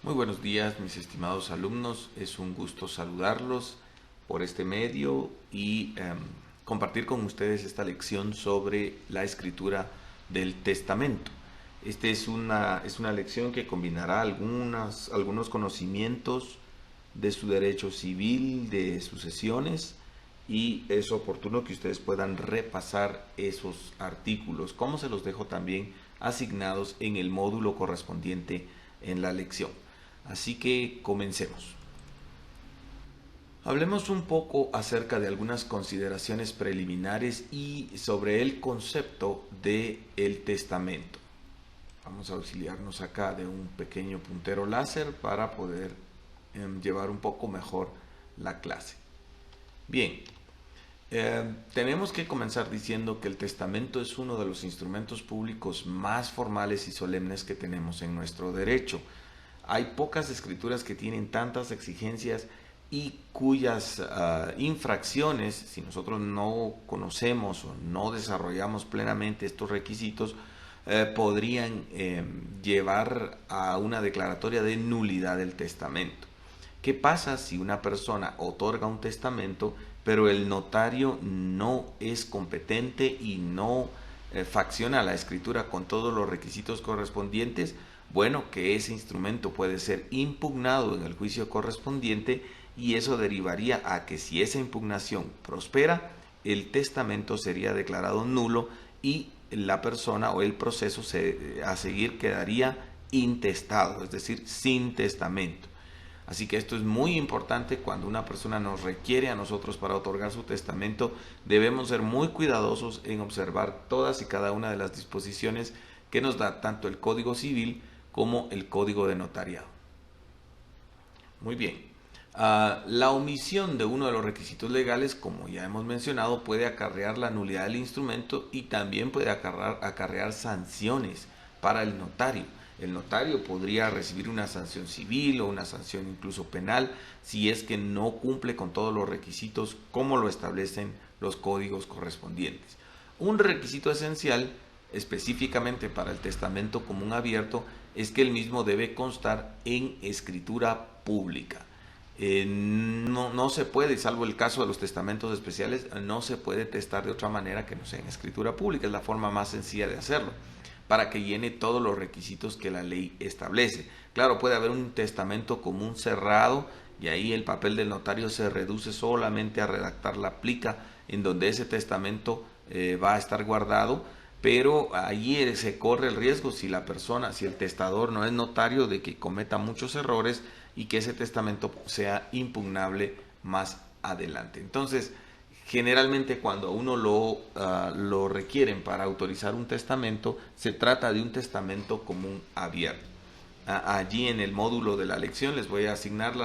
Muy buenos días, mis estimados alumnos. Es un gusto saludarlos por este medio y compartir con ustedes esta lección sobre la escritura del testamento. Esta es una lección que combinará algunos conocimientos de su derecho civil, de sucesiones, y es oportuno que ustedes puedan repasar esos artículos, como se los dejo también asignados en el módulo correspondiente en la lección. Así que comencemos. Hablemos un poco acerca de algunas consideraciones preliminares y sobre el concepto de el testamento. Vamos a auxiliarnos acá de un pequeño puntero láser para poder llevar un poco mejor la clase. Bien, tenemos que comenzar diciendo que el testamento es uno de los instrumentos públicos más formales y solemnes que tenemos en nuestro derecho. Hay pocas escrituras que tienen tantas exigencias y cuyas infracciones, si nosotros no conocemos o no desarrollamos plenamente estos requisitos, podrían llevar a una declaratoria de nulidad del testamento. ¿Qué pasa si una persona otorga un testamento, pero el notario no es competente y no facciona la escritura con todos los requisitos correspondientes? Bueno, que ese instrumento puede ser impugnado en el juicio correspondiente, y eso derivaría a que si esa impugnación prospera, el testamento sería declarado nulo y la persona o el proceso a seguir quedaría intestado, es decir, sin testamento. Así que esto es muy importante. Cuando una persona nos requiere a nosotros para otorgar su testamento, debemos ser muy cuidadosos en observar todas y cada una de las disposiciones que nos da tanto el Código Civil como el Código de Notariado. Muy bien. La omisión de uno de los requisitos legales, como ya hemos mencionado, puede acarrear la nulidad del instrumento y también puede acarrear sanciones para el notario. El notario podría recibir una sanción civil o una sanción incluso penal si es que no cumple con todos los requisitos como lo establecen los códigos correspondientes. Un requisito esencial específicamente para el testamento común abierto es que el mismo debe constar en escritura pública. No se puede, salvo el caso de los testamentos especiales, no se puede testar de otra manera que no sea en escritura pública. Es la forma más sencilla de hacerlo, para que llene todos los requisitos que la ley establece. Claro, puede haber un testamento común cerrado y ahí el papel del notario se reduce solamente a redactar la plica en donde ese testamento va a estar guardado, pero allí se corre el riesgo, si la persona, si el testador no es notario, de que cometa muchos errores y que ese testamento sea impugnable más adelante. Entonces, generalmente cuando uno lo requieren para autorizar un testamento, se trata de un testamento común abierto. Allí en el módulo de la lección les voy a asignar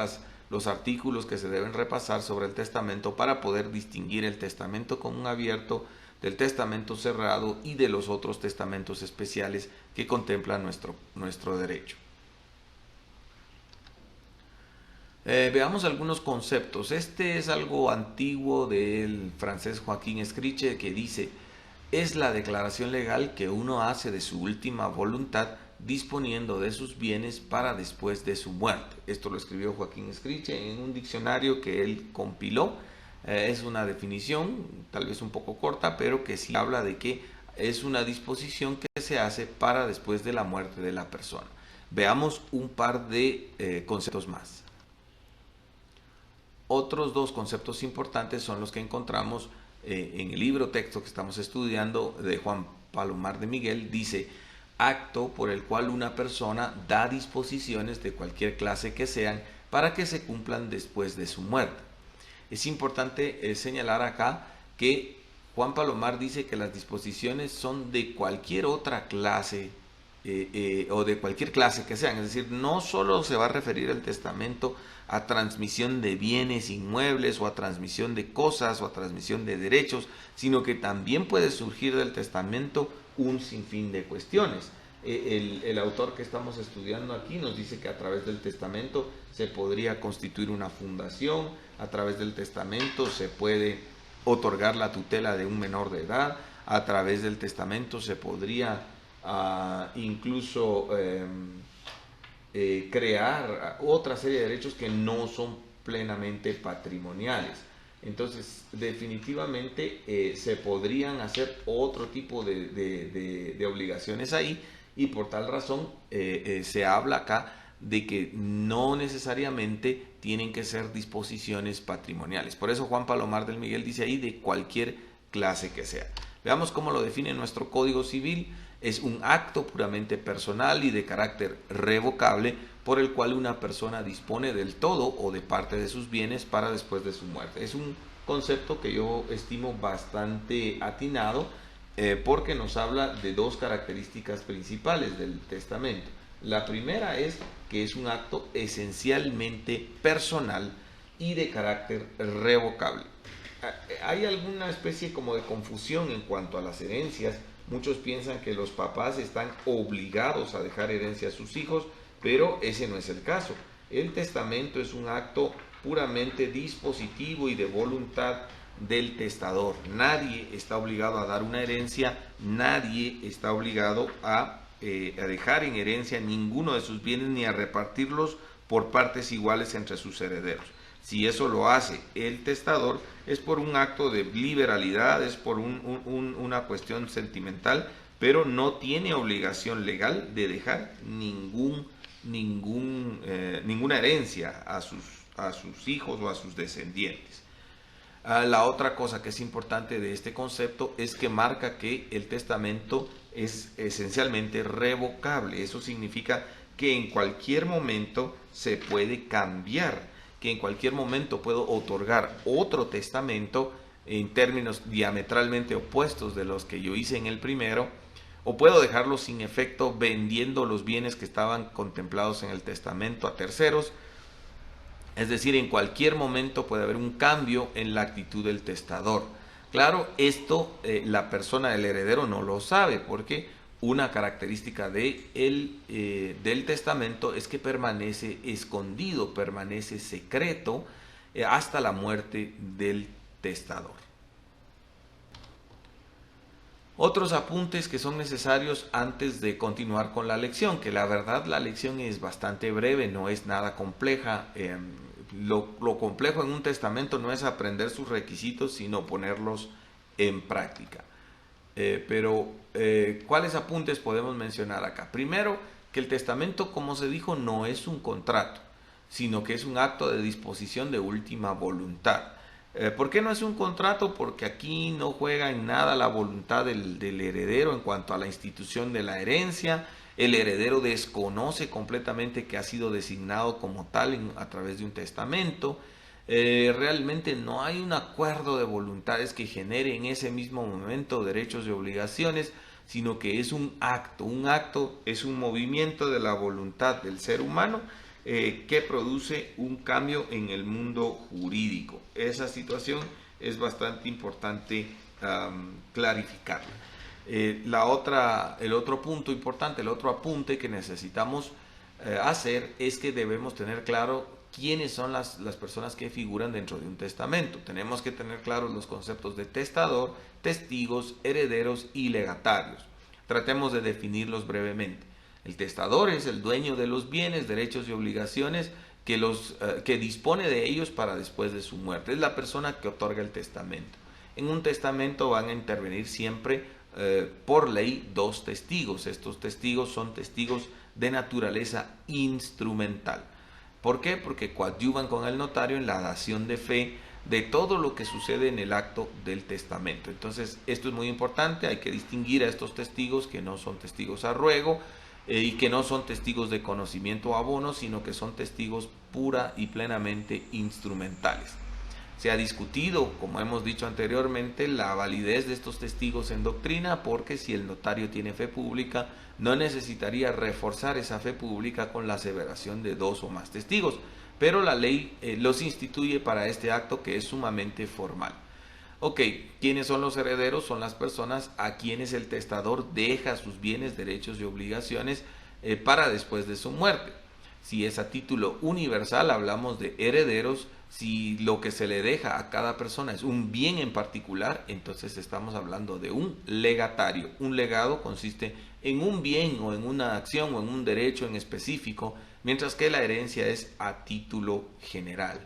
los artículos que se deben repasar sobre el testamento para poder distinguir el testamento común abierto del testamento cerrado y de los otros testamentos especiales que contempla nuestro derecho. Veamos algunos conceptos. Este es algo antiguo del francés Joaquín Escriche, que dice: es la declaración legal que uno hace de su última voluntad disponiendo de sus bienes para después de su muerte. Esto lo escribió Joaquín Escriche en un diccionario que él compiló. Es una definición tal vez un poco corta, pero que sí habla de que es una disposición que se hace para después de la muerte de la persona. Veamos un par de conceptos más. Otros dos conceptos importantes son los que encontramos en el libro texto que estamos estudiando de Juan Palomar de Miguel. Dice: acto por el cual una persona da disposiciones de cualquier clase que sean para que se cumplan después de su muerte. Es importante señalar acá que Juan Palomar dice que las disposiciones son de cualquier otra clase o de cualquier clase que sean. Es decir, no solo se va a referir el testamento a transmisión de bienes inmuebles o a transmisión de cosas o a transmisión de derechos, sino que también puede surgir del testamento un sinfín de cuestiones. El autor que estamos estudiando aquí nos dice que a través del testamento se podría constituir una fundación, a través del testamento se puede otorgar la tutela de un menor de edad, a través del testamento se podría incluso crear otra serie de derechos que no son plenamente patrimoniales. Entonces, definitivamente se podrían hacer otro tipo de obligaciones ahí, y por tal razón se habla acá de que no necesariamente tienen que ser disposiciones patrimoniales. Por eso Juan Palomar del Miguel dice ahí de cualquier clase que sea. Veamos cómo lo define nuestro Código Civil. Es un acto puramente personal y de carácter revocable por el cual una persona dispone del todo o de parte de sus bienes para después de su muerte. Es un concepto que yo estimo bastante atinado porque nos habla de dos características principales del testamento. La primera es que es un acto esencialmente personal y de carácter revocable. Hay alguna especie como de confusión en cuanto a las herencias. Muchos piensan que los papás están obligados a dejar herencia a sus hijos, pero ese no es el caso. El testamento es un acto puramente dispositivo y de voluntad del testador. Nadie está obligado a dar una herencia, nadie está obligado a dejar en herencia ninguno de sus bienes ni a repartirlos por partes iguales entre sus herederos. Si eso lo hace el testador, es por un acto de liberalidad, es por una cuestión sentimental, pero no tiene obligación legal de dejar ninguna herencia a sus hijos o a sus descendientes. La otra cosa que es importante de este concepto es que marca que el testamento es esencialmente revocable. Eso significa que en cualquier momento se puede cambiar, que en cualquier momento puedo otorgar otro testamento en términos diametralmente opuestos de los que yo hice en el primero, o puedo dejarlo sin efecto vendiendo los bienes que estaban contemplados en el testamento a terceros. Es decir, en cualquier momento puede haber un cambio en la actitud del testador. Claro, esto la persona del heredero no lo sabe, porque una característica del testamento es que permanece escondido, permanece secreto hasta la muerte del testador. Otros apuntes que son necesarios antes de continuar con la lección, que la verdad la lección es bastante breve, no es nada compleja. Lo complejo en un testamento no es aprender sus requisitos, sino ponerlos en práctica. ¿Cuáles apuntes podemos mencionar acá? Primero, que el testamento, como se dijo, no es un contrato, sino que es un acto de disposición de última voluntad. ¿Por qué no es un contrato? Porque aquí no juega en nada la voluntad del heredero en cuanto a la institución de la herencia. El heredero desconoce completamente que ha sido designado como tal a través de un testamento. Realmente no hay un acuerdo de voluntades que genere en ese mismo momento derechos y obligaciones, sino que es un acto. Un acto es un movimiento de la voluntad del ser humano que produce un cambio en el mundo jurídico. Esa situación es bastante importante clarificarla. El otro punto importante, el otro apunte que necesitamos hacer es que debemos tener claro quiénes son las personas que figuran dentro de un testamento. Tenemos que tener claros los conceptos de testador, testigos, herederos y legatarios. Tratemos de definirlos brevemente. El testador es el dueño de los bienes, derechos y obligaciones que dispone de ellos para después de su muerte. Es la persona que otorga el testamento. En un testamento van a intervenir siempre por ley dos testigos. Estos testigos son testigos de naturaleza instrumental. ¿Por qué? Porque coadyuvan con el notario en la dación de fe de todo lo que sucede en el acto del testamento. Entonces, esto es muy importante, hay que distinguir a estos testigos que no son testigos a ruego y que no son testigos de conocimiento o abono, sino que son testigos pura y plenamente instrumentales. Se ha discutido, como hemos dicho anteriormente, la validez de estos testigos en doctrina, porque si el notario tiene fe pública, no necesitaría reforzar esa fe pública con la aseveración de dos o más testigos, pero la ley los instituye para este acto que es sumamente formal. Ok, ¿quiénes son los herederos? Son las personas a quienes el testador deja sus bienes, derechos y obligaciones para después de su muerte. Si es a título universal, hablamos de herederos. Si lo que se le deja a cada persona es un bien en particular, entonces estamos hablando de un legatario. Un legado consiste en un bien o en una acción o en un derecho en específico mientras que la herencia es a título general.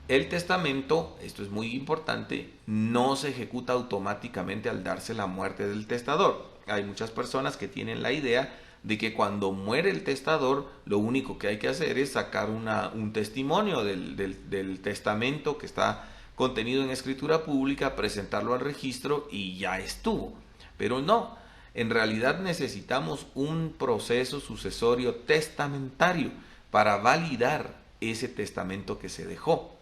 El testamento, esto es muy importante, no se ejecuta automáticamente al darse la muerte del testador. Hay muchas personas que tienen la idea de que cuando muere el testador, lo único que hay que hacer es sacar un testimonio del testamento que está contenido en escritura pública, presentarlo al registro y ya estuvo. Pero no, en realidad necesitamos un proceso sucesorio testamentario para validar ese testamento que se dejó.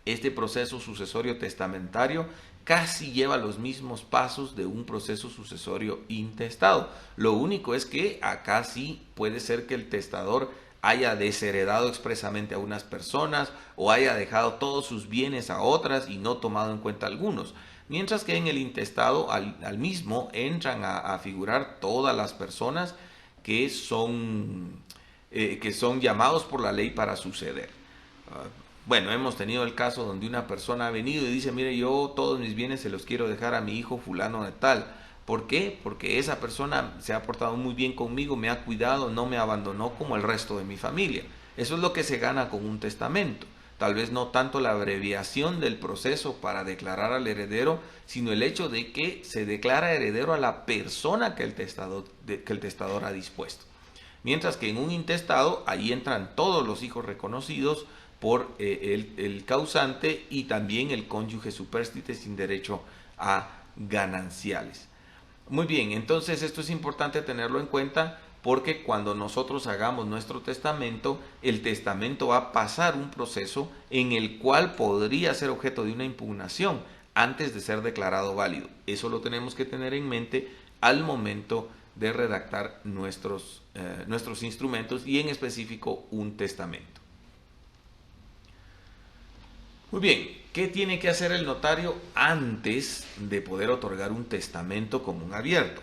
Este proceso sucesorio testamentario casi lleva los mismos pasos de un proceso sucesorio intestado. Lo único es que acá sí puede ser que el testador haya desheredado expresamente a unas personas o haya dejado todos sus bienes a otras y no tomado en cuenta algunos. Mientras que en el intestado al mismo entran a figurar todas las personas que son llamados por la ley para suceder. Bueno, hemos tenido el caso donde una persona ha venido y dice, mire, yo todos mis bienes se los quiero dejar a mi hijo fulano de tal. ¿Por qué? Porque esa persona se ha portado muy bien conmigo, me ha cuidado, no me abandonó como el resto de mi familia. Eso es lo que se gana con un testamento. Tal vez no tanto la abreviación del proceso para declarar al heredero, sino el hecho de que se declara heredero a la persona que el testador ha dispuesto. Mientras que en un intestado, ahí entran todos los hijos reconocidos por el causante y también el cónyuge supérstite sin derecho a gananciales. Muy bien, entonces esto es importante tenerlo en cuenta porque cuando nosotros hagamos nuestro testamento, el testamento va a pasar un proceso en el cual podría ser objeto de una impugnación antes de ser declarado válido. Eso lo tenemos que tener en mente al momento de redactar nuestros instrumentos y en específico un testamento. Muy bien, ¿qué tiene que hacer el notario antes de poder otorgar un testamento común abierto?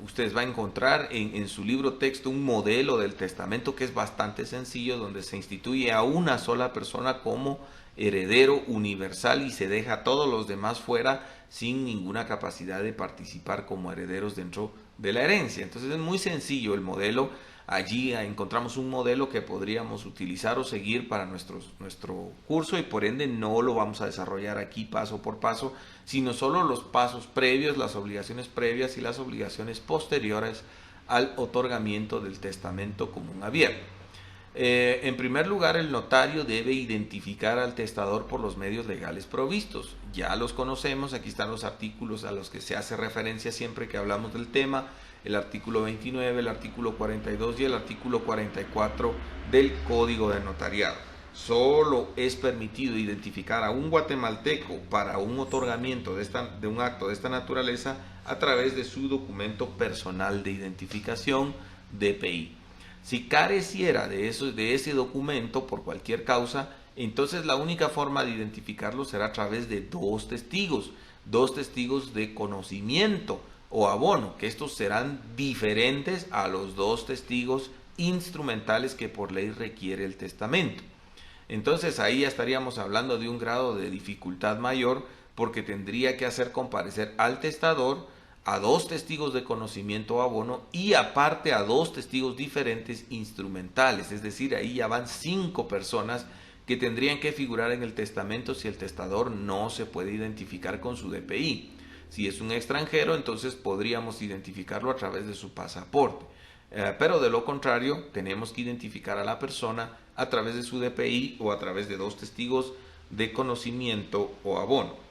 Ustedes van a encontrar en su libro texto un modelo del testamento que es bastante sencillo, donde se instituye a una sola persona como heredero universal y se deja a todos los demás fuera sin ninguna capacidad de participar como herederos dentro de la herencia. Entonces es muy sencillo el modelo. Allí encontramos un modelo que podríamos utilizar o seguir para nuestro curso y por ende no lo vamos a desarrollar aquí paso por paso, sino solo los pasos previos, las obligaciones previas y las obligaciones posteriores al otorgamiento del testamento común abierto. En primer lugar, el notario debe identificar al testador por los medios legales provistos. Ya los conocemos, aquí están los artículos a los que se hace referencia siempre que hablamos del tema, el artículo 29, el artículo 42 y el artículo 44 del Código de Notariado. Solo es permitido identificar a un guatemalteco para un otorgamiento de un acto de esta naturaleza a través de su documento personal de identificación, DPI. Si careciera de ese documento por cualquier causa, entonces la única forma de identificarlo será a través de dos testigos de conocimiento o abono, que estos serán diferentes a los dos testigos instrumentales que por ley requiere el testamento. Entonces ahí ya estaríamos hablando de un grado de dificultad mayor porque tendría que hacer comparecer al testador, a dos testigos de conocimiento o abono y aparte a dos testigos diferentes instrumentales, es decir, ahí ya van 5 personas que tendrían que figurar en el testamento si el testador no se puede identificar con su DPI. Si es un extranjero, entonces podríamos identificarlo a través de su pasaporte. Pero de lo contrario, tenemos que identificar a la persona a través de su DPI o a través de dos testigos de conocimiento o abono.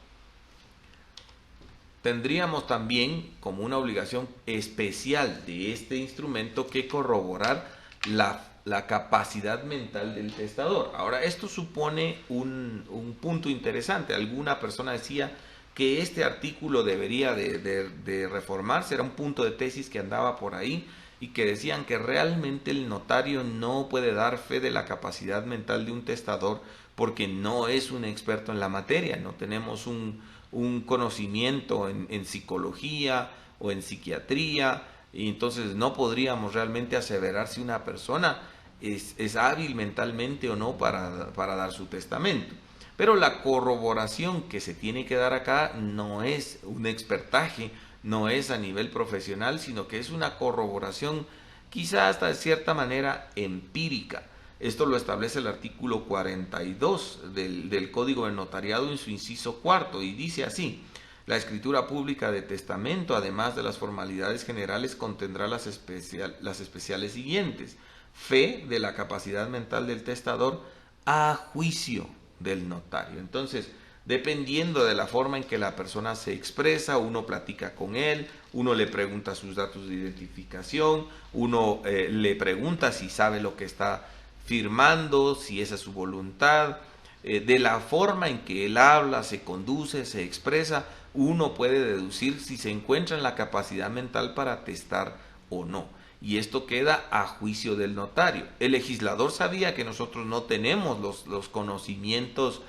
Tendríamos también como una obligación especial de este instrumento que corroborar la capacidad mental del testador. Ahora, esto supone un punto interesante. Alguna persona decía que este artículo debería de reformarse, era un punto de tesis que andaba por ahí y que decían que realmente el notario no puede dar fe de la capacidad mental de un testador porque no es un experto en la materia, no tenemos un conocimiento en psicología o en psiquiatría y entonces no podríamos realmente aseverar si una persona es hábil mentalmente o no para dar su testamento. Pero la corroboración que se tiene que dar acá no es un expertaje, no es a nivel profesional, sino que es una corroboración quizá hasta de cierta manera empírica. Esto lo establece el artículo 42 del Código de Notariado en su inciso cuarto, y dice así: la escritura pública de testamento, además de las formalidades generales, contendrá las especiales siguientes: fe de la capacidad mental del testador a juicio del notario. Entonces, dependiendo de la forma en que la persona se expresa, uno platica con él, uno le pregunta sus datos de identificación, uno le pregunta si sabe lo que está firmando, si esa es su voluntad. De la forma en que él habla, se conduce, se expresa, uno puede deducir si se encuentra en la capacidad mental para atestar o no. Y esto queda a juicio del notario. El legislador sabía que nosotros no tenemos los conocimientos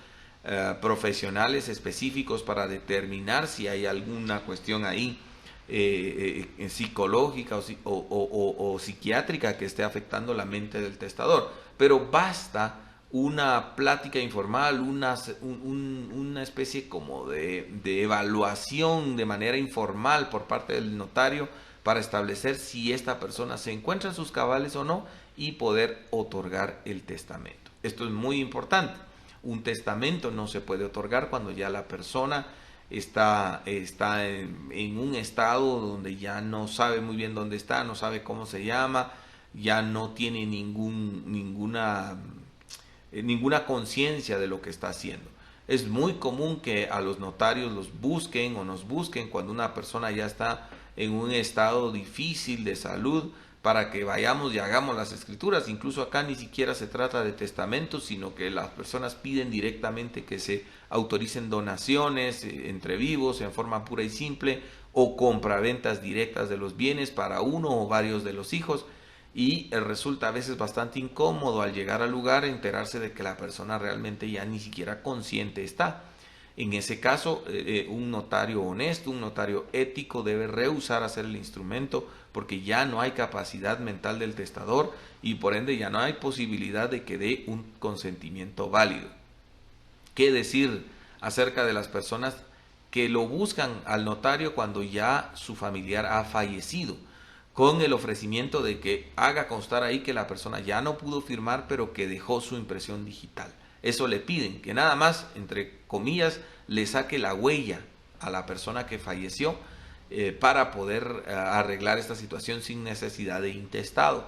profesionales específicos para determinar si hay alguna cuestión ahí psicológica o psiquiátrica que esté afectando la mente del testador. Pero basta una plática informal, una especie como de evaluación de manera informal por parte del notario para establecer si esta persona se encuentra en sus cabales o no y poder otorgar el testamento. Esto es muy importante. Un testamento no se puede otorgar cuando ya la persona está en un estado donde ya no sabe muy bien dónde está, no sabe cómo se llama, ya no tiene ninguna conciencia de lo que está haciendo. Es muy común que a los notarios los busquen o nos busquen cuando una persona ya está en un estado difícil de salud para que vayamos y hagamos las escrituras. Incluso acá ni siquiera se trata de testamentos, sino que las personas piden directamente que se autoricen donaciones entre vivos en forma pura y simple, o compraventas directas de los bienes para uno o varios de los hijos. Y resulta a veces bastante incómodo al llegar al lugar enterarse de que la persona realmente ya ni siquiera consciente está. En ese caso, un notario honesto, un notario ético debe rehusar hacer el instrumento porque ya no hay capacidad mental del testador y por ende ya no hay posibilidad de que dé un consentimiento válido. ¿Qué decir acerca de las personas que lo buscan al notario cuando ya su familiar ha fallecido, con el ofrecimiento de que haga constar ahí que la persona ya no pudo firmar, pero que dejó su impresión digital? Eso le piden, que nada más, entre comillas, le saque la huella a la persona que falleció para poder arreglar esta situación sin necesidad de intestado.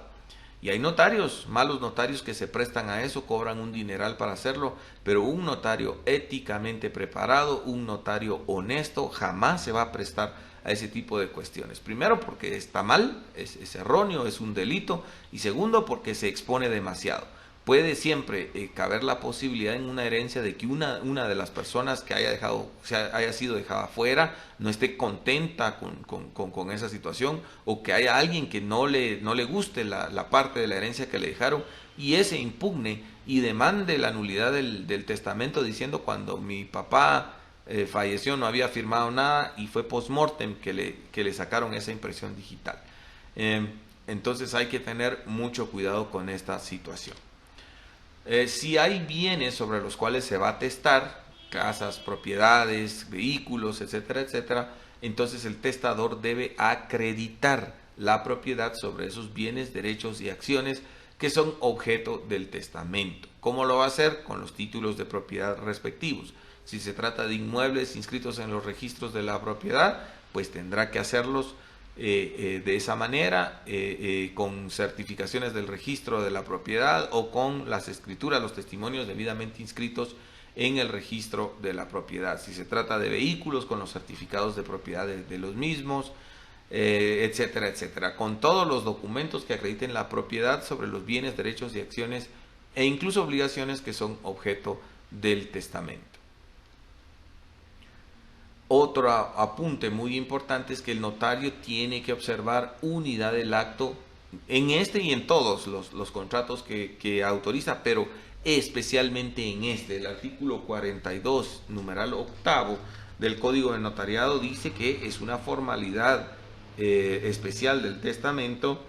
Y hay notarios, malos notarios, que se prestan a eso, cobran un dineral para hacerlo, pero un notario éticamente preparado, un notario honesto, jamás se va a prestar a ese tipo de cuestiones. Primero, porque está mal, es erróneo, es un delito, y segundo, porque se expone demasiado. Puede siempre caber la posibilidad en una herencia de que una de las personas que haya sido dejada fuera no esté contenta con esa situación, o que haya alguien que no le guste la parte de la herencia que le dejaron y ese impugne y demande la nulidad del testamento diciendo: cuando mi papá falleció no había firmado nada y fue post-mortem que le sacaron esa impresión digital. Entonces hay que tener mucho cuidado con esta situación. Si hay bienes sobre los cuales se va a testar, casas, propiedades, vehículos, etcétera, etcétera, entonces el testador debe acreditar la propiedad sobre esos bienes, derechos y acciones que son objeto del testamento. ¿Cómo lo va a hacer? Con los títulos de propiedad respectivos. Si se trata de inmuebles inscritos en los registros de la propiedad, pues tendrá que hacerlos de esa manera, con certificaciones del registro de la propiedad o con las escrituras, los testimonios debidamente inscritos en el registro de la propiedad. Si se trata de vehículos, con los certificados de propiedad de los mismos, etcétera, etcétera, con todos los documentos que acrediten la propiedad sobre los bienes, derechos y acciones e incluso obligaciones que son objeto del testamento. Otro apunte muy importante es que el notario tiene que observar unidad del acto en este y en todos los contratos que autoriza, pero especialmente en este. El artículo 42, numeral octavo del Código de Notariado dice que es una formalidad especial del testamento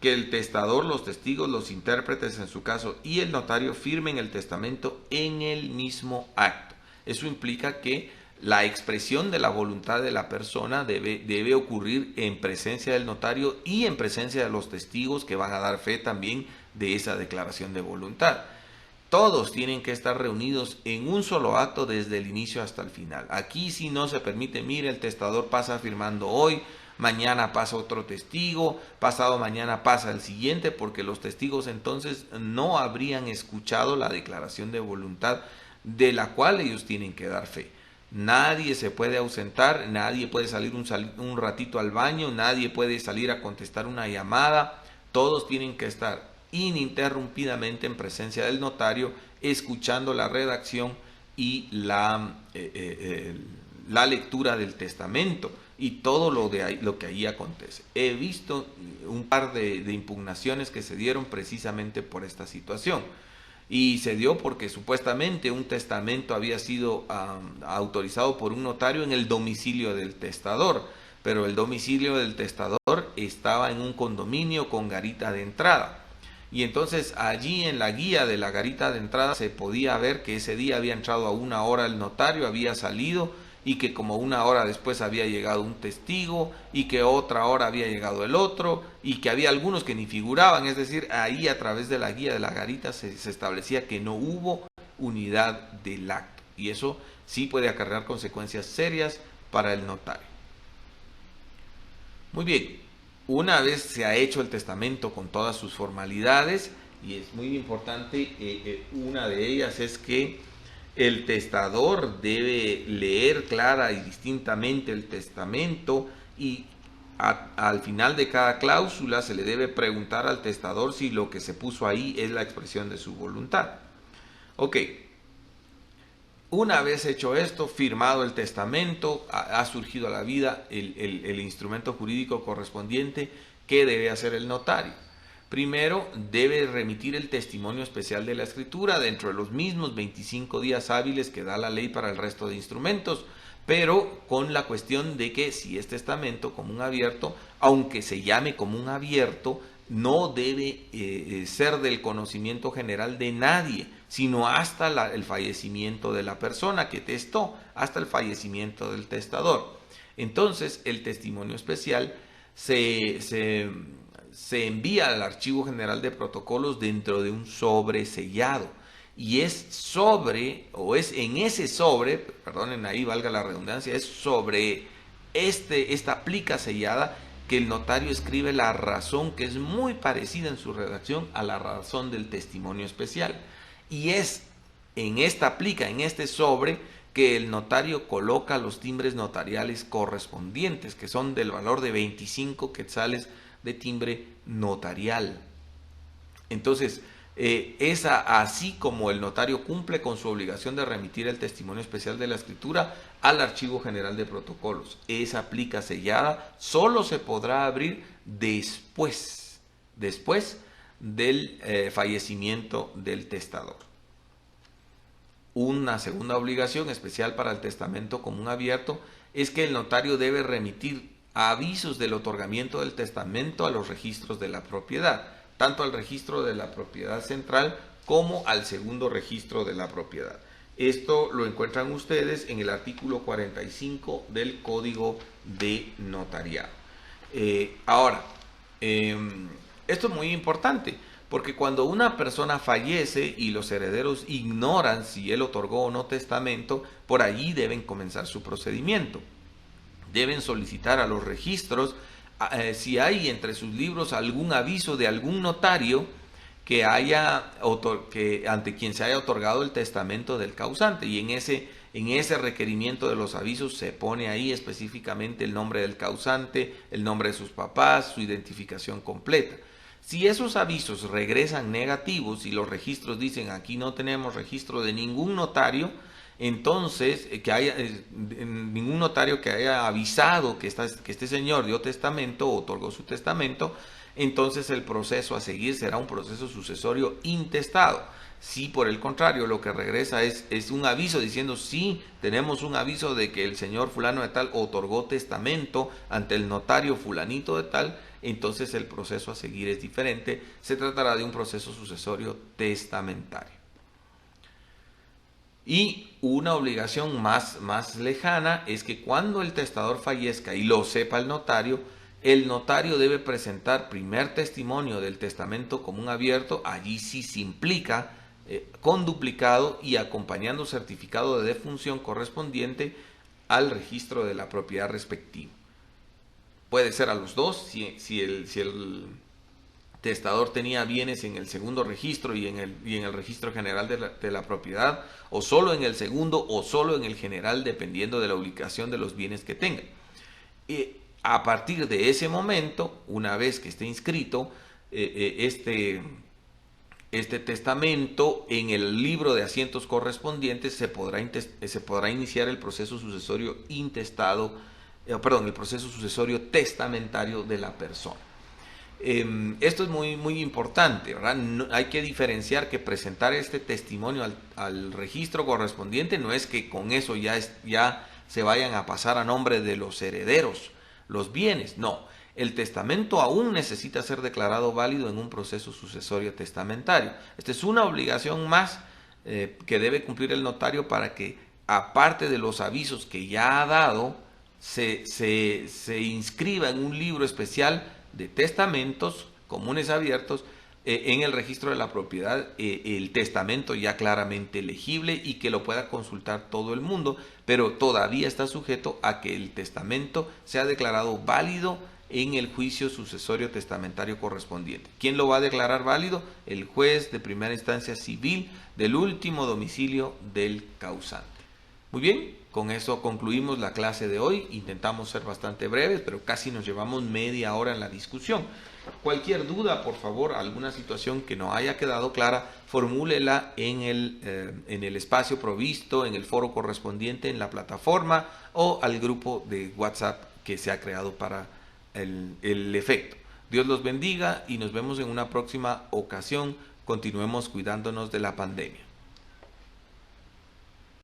que el testador, los testigos, los intérpretes en su caso y el notario firmen el testamento en el mismo acto. Eso implica que la expresión de la voluntad de la persona debe ocurrir en presencia del notario y en presencia de los testigos que van a dar fe también de esa declaración de voluntad. Todos tienen que estar reunidos en un solo acto desde el inicio hasta el final. Aquí sí no se permite, mire, el testador pasa firmando hoy, mañana pasa otro testigo, pasado mañana pasa el siguiente, porque los testigos entonces no habrían escuchado la declaración de voluntad de la cual ellos tienen que dar fe. Nadie se puede ausentar, nadie puede salir un ratito al baño, nadie puede salir a contestar una llamada, todos tienen que estar ininterrumpidamente en presencia del notario, escuchando la redacción y la lectura del testamento y todo lo que ahí acontece. He visto un par de impugnaciones que se dieron precisamente por esta situación. Y se dio porque supuestamente un testamento había sido autorizado por un notario en el domicilio del testador, pero el domicilio del testador estaba en un condominio con garita de entrada. Y entonces allí en la guía de la garita de entrada se podía ver que ese día había entrado a 1 hora el notario, había salido, y que como 1 hora después había llegado un testigo, y que otra hora había llegado el otro, y que había algunos que ni figuraban. Es decir, ahí a través de la guía de la garita se establecía que no hubo unidad del acto, y eso sí puede acarrear consecuencias serias para el notario. Muy bien, una vez se ha hecho el testamento con todas sus formalidades, y es muy importante, una de ellas es que el testador debe leer clara y distintamente el testamento, y al final de cada cláusula se le debe preguntar al testador si lo que se puso ahí es la expresión de su voluntad. Ok, una vez hecho esto, firmado el testamento, ha surgido a la vida el instrumento jurídico correspondiente. ¿Qué debe hacer el notario? Primero, debe remitir el testimonio especial de la escritura dentro de los mismos 25 días hábiles que da la ley para el resto de instrumentos, pero con la cuestión de que si es testamento común abierto, aunque se llame común abierto, no debe ser del conocimiento general de nadie, sino hasta el fallecimiento de la persona que testó, hasta el fallecimiento del testador. Entonces, el testimonio especial se envía al Archivo General de Protocolos dentro de un sobre sellado, y es en ese sobre, perdonen ahí valga la redundancia, es sobre esta plica sellada que el notario escribe la razón, que es muy parecida en su redacción a la razón del testimonio especial, y es en esta plica, en este sobre, que el notario coloca los timbres notariales correspondientes, que son del valor de 25 quetzales de timbre notarial. Entonces, así como el notario cumple con su obligación de remitir el testimonio especial de la escritura al Archivo General de Protocolos, esa plica sellada solo se podrá abrir después del fallecimiento del testador. Una segunda obligación especial para el testamento común abierto es que el notario debe remitir avisos del otorgamiento del testamento a los registros de la propiedad, tanto al registro de la propiedad central como al segundo registro de la propiedad. Esto lo encuentran ustedes en el artículo 45 del Código de Notariado. Esto es muy importante, porque cuando una persona fallece y los herederos ignoran si él otorgó o no testamento, por allí deben comenzar su procedimiento. Deben solicitar a los registros si hay entre sus libros algún aviso de algún notario que ante quien se haya otorgado el testamento del causante, y en ese requerimiento de los avisos se pone ahí específicamente el nombre del causante, el nombre de sus papás, su identificación completa. Si esos avisos regresan negativos y los registros dicen aquí no tenemos registro de ningún notario, entonces ningún notario que haya avisado que este señor dio testamento o otorgó su testamento, entonces el proceso a seguir será un proceso sucesorio intestado. Si por el contrario lo que regresa es un aviso diciendo sí, tenemos un aviso de que el señor fulano de tal otorgó testamento ante el notario fulanito de tal, entonces el proceso a seguir es diferente, se tratará de un proceso sucesorio testamentario. Y una obligación más lejana es que cuando el testador fallezca y lo sepa el notario debe presentar primer testimonio del testamento común abierto, allí sí se implica, con duplicado y acompañando certificado de defunción correspondiente al registro de la propiedad respectivo. Puede ser a los dos, si el testador tenía bienes en el segundo registro y en el registro general de la propiedad, o solo en el segundo o solo en el general, dependiendo de la ubicación de los bienes que tenga. A partir de ese momento, una vez que esté inscrito este testamento en el libro de asientos correspondientes, se podrá iniciar el proceso sucesorio el proceso sucesorio testamentario de la persona. Esto es muy importante, ¿verdad? No, hay que diferenciar que presentar este testimonio al registro correspondiente no es que con eso ya se vayan a pasar a nombre de los herederos los bienes, no. El testamento aún necesita ser declarado válido en un proceso sucesorio testamentario. Esta es una obligación más que debe cumplir el notario para que, aparte de los avisos que ya ha dado, se inscriba en un libro especial de testamentos comunes abiertos en el registro de la propiedad, el testamento ya claramente legible y que lo pueda consultar todo el mundo, pero todavía está sujeto a que el testamento sea declarado válido en el juicio sucesorio testamentario correspondiente. ¿Quién lo va a declarar válido? El juez de primera instancia civil del último domicilio del causante. Muy bien, con eso concluimos la clase de hoy. Intentamos ser bastante breves, pero casi nos llevamos media hora en la discusión. Cualquier duda, por favor, alguna situación que no haya quedado clara, formúlela en el espacio provisto, en el foro correspondiente, en la plataforma o al grupo de WhatsApp que se ha creado para el efecto. Dios los bendiga y nos vemos en una próxima ocasión. Continuemos cuidándonos de la pandemia.